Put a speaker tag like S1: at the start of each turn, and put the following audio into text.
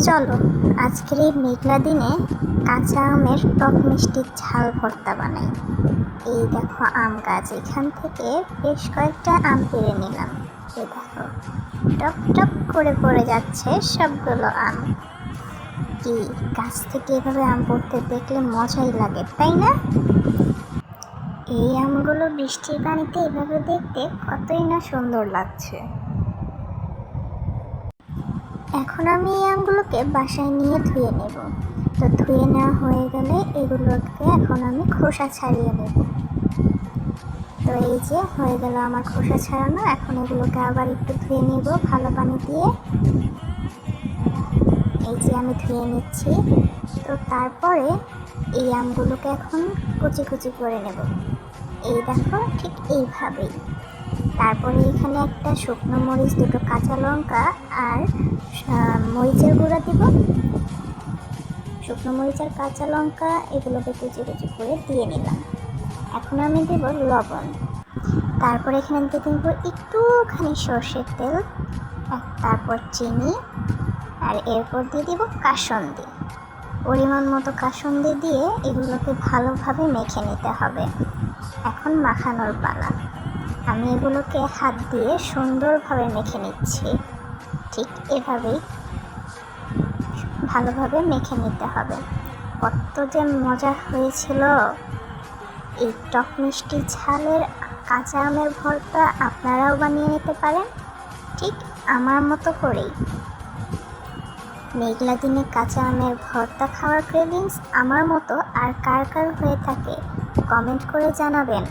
S1: চলো আজকের এই মেঘলা দিনে কাঁচা আমের টক মিষ্টি ঝাল ভর্তা বানাই। এই দেখো আম গাছ, এখান থেকে বেশ কয়েকটা আম পেড়ে নিলাম। এই দেখো টপ টপ করে পড়ে যাচ্ছে সবগুলো আম। কি গাছ থেকে এভাবে আম পড়তে দেখলে মজাই লাগে, তাই না? এই আমগুলো বৃষ্টির পানিতে এভাবে দেখতে কতই না সুন্দর লাগছে। এখন আমি এই আমগুলোকে বাসায় নিয়ে ধুয়ে নেব। তো ধুয়ে নেওয়া হয়ে গেলে এগুলোকে এখন আমি খোসা ছাড়িয়ে নেব। তো এই যে হয়ে গেল আমার খোসা ছাড়ানো। এখন এগুলোকে আবার একটু ধুয়ে নেব ভালো পানি দিয়ে। এই যে আমি ধুয়ে নিচ্ছি। তো তারপরে এই আমগুলোকে এখন কুচি কুচি করে নেব। এই দেখো ঠিক এইভাবেই। তারপরে এখানে একটা শুকনো মরিচ, দুটো কাঁচা লঙ্কা আর মরিচের গুঁড়া দিব। শুকনো মরিচ আর কাঁচা লঙ্কা এগুলোকে কুচি কুচি করে দিয়ে নিলাম। এখন আমি দেব লবণ। তারপর এখানে দিয়ে দেব একটুখানি সর্ষের তেল, তারপর চিনি, আর এরপর দিয়ে দেব কাসুন্দি। পরিমাণ মতো কাসুন্দি দিয়ে এগুলোকে ভালোভাবে মেখে নিতে হবে। এখন মাখানোর পালা। আমি এগুলোকে হাত দিয়ে সুন্দরভাবে মেখে নিচ্ছি। ঠিক এভাবেই ভালোভাবে মেখে নিতে হবে। কত যে মজা হয়েছিল এই টক মিষ্টি ঝালের কাঁচা আমের ভর্তা। আপনারাও বানিয়ে নিতে পারেন ঠিক আমার মতো করেই। মেঘলা দিনে কাঁচা আমের ভর্তা খাওয়ার ক্রেভিংস আমার মতো আর কার কার হয়ে থাকে কমেন্ট করে জানাবেন।